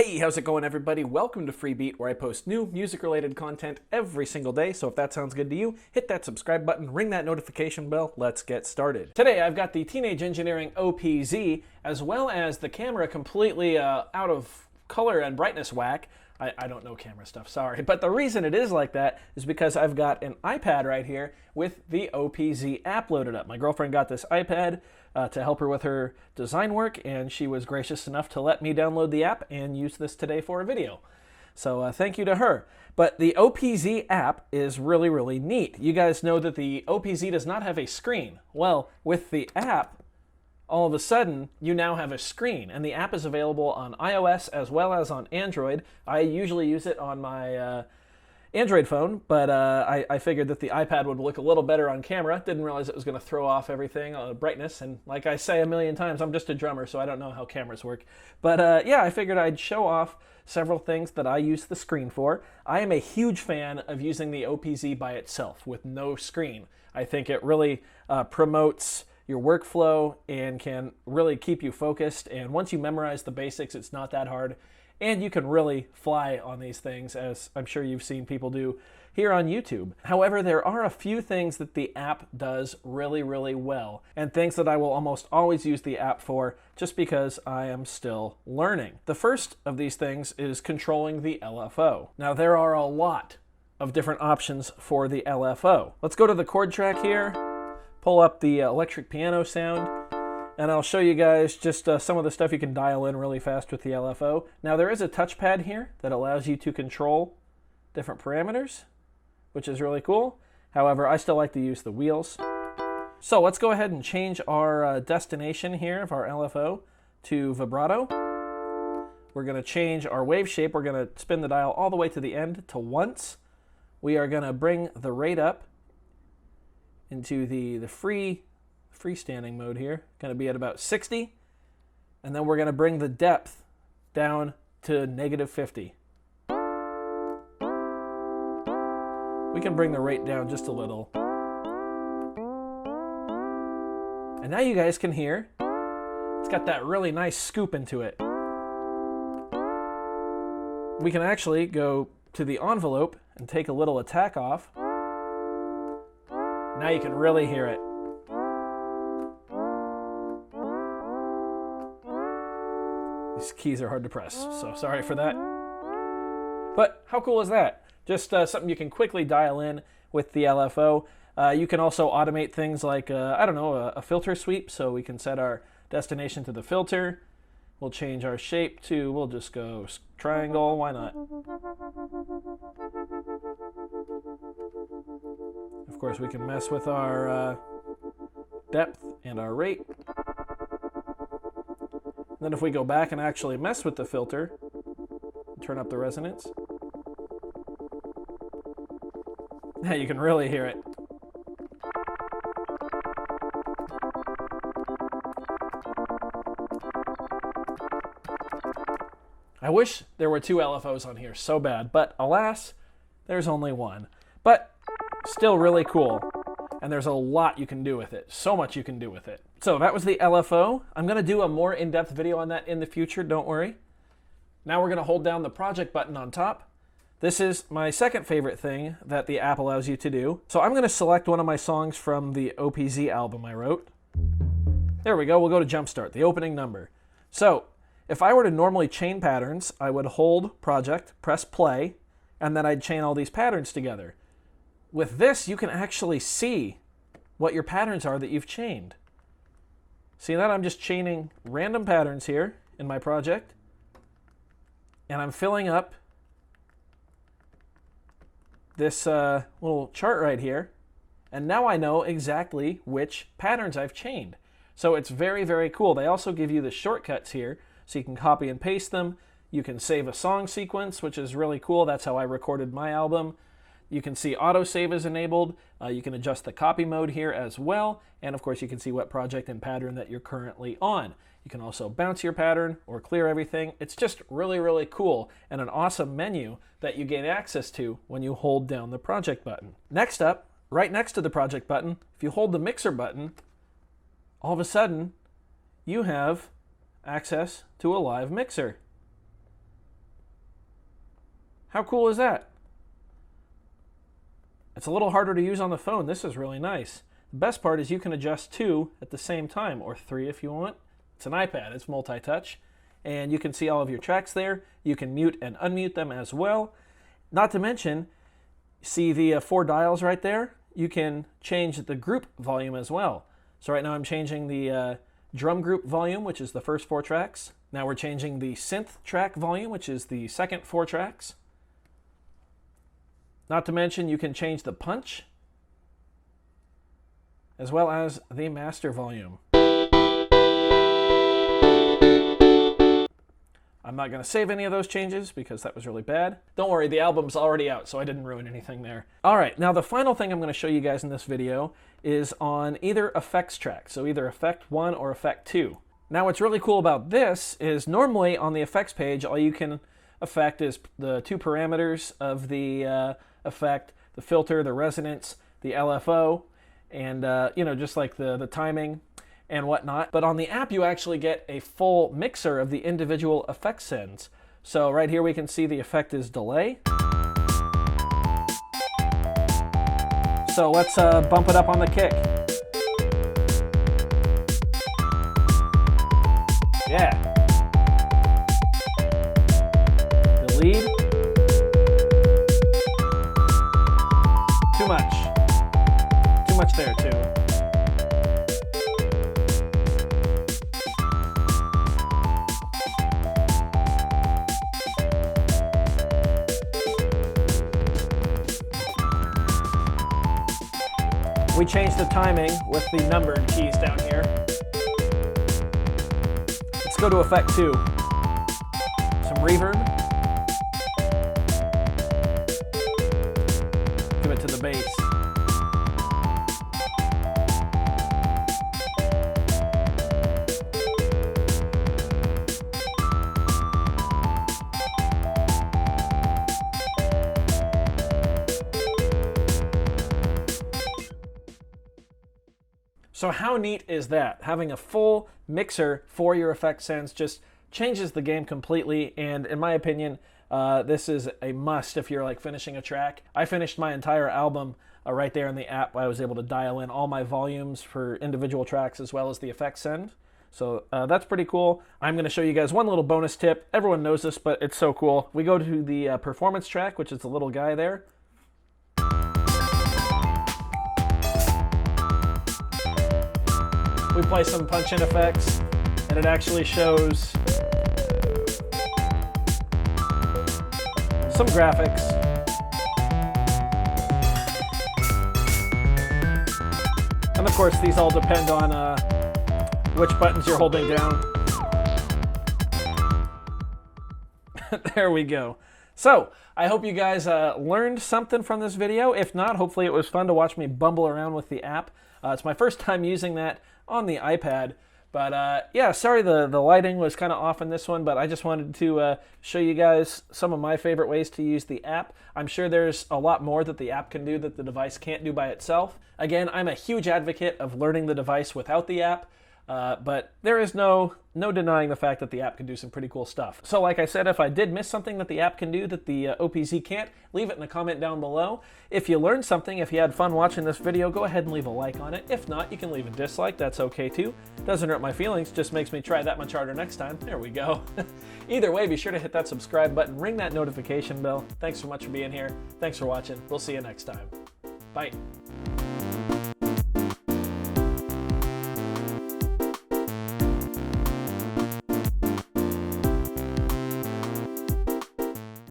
Hey, how's it going, everybody? Welcome to Freebeat, where I post new music-related content every single day. So if that sounds good to you, hit that subscribe button, ring that notification bell. Let's get started. Today, I've got the Teenage Engineering OPZ, as well as the camera completely out of color and brightness whack. I don't know camera stuff, sorry. But the reason it is like that is because I've got an iPad right here with the OPZ app loaded up. My girlfriend got this iPad to help her with her design work, and she was gracious enough to let me download the app and use this today for a video. So thank you to her. But the OPZ app is really, really neat. You guys know that the OPZ does not have a screen. Well, with the app, all of a sudden, you now have a screen, and the app is available on iOS as well as on Android. I usually use it on my Android phone, but I figured that the iPad would look a little better on camera. Didn't realize it was going to throw off everything, brightness, and like I say a million times, I'm just a drummer, so I don't know how cameras work. But yeah, I figured I'd show off several things that I use the screen for. I am a huge fan of using the OPZ by itself with no screen. I think it really promotes your workflow and can really keep you focused. And once you memorize the basics, it's not that hard. And you can really fly on these things, as I'm sure you've seen people do here on YouTube. However, there are a few things that the app does really, really well, and things that I will almost always use the app for just because I am still learning. The first of these things is controlling the LFO. Now, there are a lot of different options for the LFO. Let's go to the chord track here, pull up the electric piano sound, and I'll show you guys just some of the stuff you can dial in really fast with the LFO. Now, there is a touchpad here that allows you to control different parameters, which is really cool. However, I still like to use the wheels. So let's go ahead and change our destination here of our LFO to vibrato. We're going to change our wave shape. We're going to spin the dial all the way to the end to once. We are going to bring the rate up into the freestanding mode here. Going to be at about 60. And then we're going to bring the depth down to -50. We can bring the rate down just a little. And now you guys can hear it's got that really nice scoop into it. We can actually go to the envelope and take a little attack off. Now you can really hear it. These keys are hard to press, so sorry for that. But how cool is that? Just something you can quickly dial in with the LFO. You can also automate things like, I don't know, a filter sweep, so we can set our destination to the filter. We'll change our shape to, we'll just go triangle, why not? Of course, we can mess with our depth and our rate. Then if we go back and actually mess with the filter, turn up the resonance, now you can really hear it. I wish there were two LFOs on here so bad, but alas, there's only one. But still really cool, and there's a lot you can do with it. So much you can do with it. So that was the LFO. I'm going to do a more in-depth video on that in the future, don't worry. Now we're going to hold down the project button on top. This is my second favorite thing that the app allows you to do. So I'm going to select one of my songs from the OPZ album I wrote. There we go, we'll go to Jumpstart, the opening number. So if I were to normally chain patterns, I would hold project, press play, and then I'd chain all these patterns together. With this, you can actually see what your patterns are that you've chained. See that? I'm just chaining random patterns here in my project, and I'm filling up this little chart right here, and now I know exactly which patterns I've chained. So it's very, very cool. They also give you the shortcuts here, so you can copy and paste them. You can save a song sequence, which is really cool. That's how I recorded my album. You can see autosave is enabled. You can adjust the copy mode here as well. And of course, you can see what project and pattern that you're currently on. You can also bounce your pattern or clear everything. It's just really, really cool and an awesome menu that you gain access to when you hold down the project button. Next up, right next to the project button, if you hold the mixer button, all of a sudden, you have access to a live mixer. How cool is that? It's a little harder to use on the phone. This is really nice. The best part is you can adjust 2 at the same time, or 3 if you want. It's an iPad, it's multi-touch. And you can see all of your tracks there. You can mute and unmute them as well. Not to mention, see the 4 dials right there? You can change the group volume as well. So right now I'm changing the drum group volume, which is the first 4 tracks. Now we're changing the synth track volume, which is the second 4 tracks. Not to mention, you can change the punch, as well as the master volume. I'm not going to save any of those changes because that was really bad. Don't worry, the album's already out, so I didn't ruin anything there. All right, now the final thing I'm going to show you guys in this video is on either effects track, so either Effect 1 or Effect 2. Now what's really cool about this is normally on the effects page, all you can affect is the 2 parameters of the effect, the filter, the resonance, the LFO, and just like the timing and whatnot. But on the app, you actually get a full mixer of the individual effect sends. So right here we can see the effect is delay. So let's bump it up on the kick. Yeah. The lead. Too much. Too much there too. We changed the timing with the numbered keys down here. Let's go to Effect 2. Some reverb. Give it to the bass. So how neat is that? Having a full mixer for your effect sends just changes the game completely, and in my opinion, this is a must if you're like finishing a track. I finished my entire album right there in the app. I was able to dial in all my volumes for individual tracks as well as the effect send. So that's pretty cool. I'm going to show you guys one little bonus tip. Everyone knows this, but it's so cool. We go to the performance track, which is the little guy there. We play some punch-in effects, and it actually shows some graphics. And of course, these all depend on which buttons you're holding down. There we go. So, I hope you guys learned something from this video. If not, hopefully it was fun to watch me bumble around with the app. It's my first time using that on the iPad. But yeah, sorry the lighting was kind of off in this one, but I just wanted to show you guys some of my favorite ways to use the app. I'm sure there's a lot more that the app can do that the device can't do by itself. Again, I'm a huge advocate of learning the device without the app. But there is no denying the fact that the app can do some pretty cool stuff. So like I said, if I did miss something that the app can do that the OPZ can't, leave it in a comment down below. If you learned something, if you had fun watching this video, go ahead and leave a like on it. If not, you can leave a dislike. That's okay too. Doesn't hurt my feelings, just makes me try that much harder next time. There we go. Either way, be sure to hit that subscribe button, ring that notification bell. Thanks so much for being here. Thanks for watching. We'll see you next time. Bye.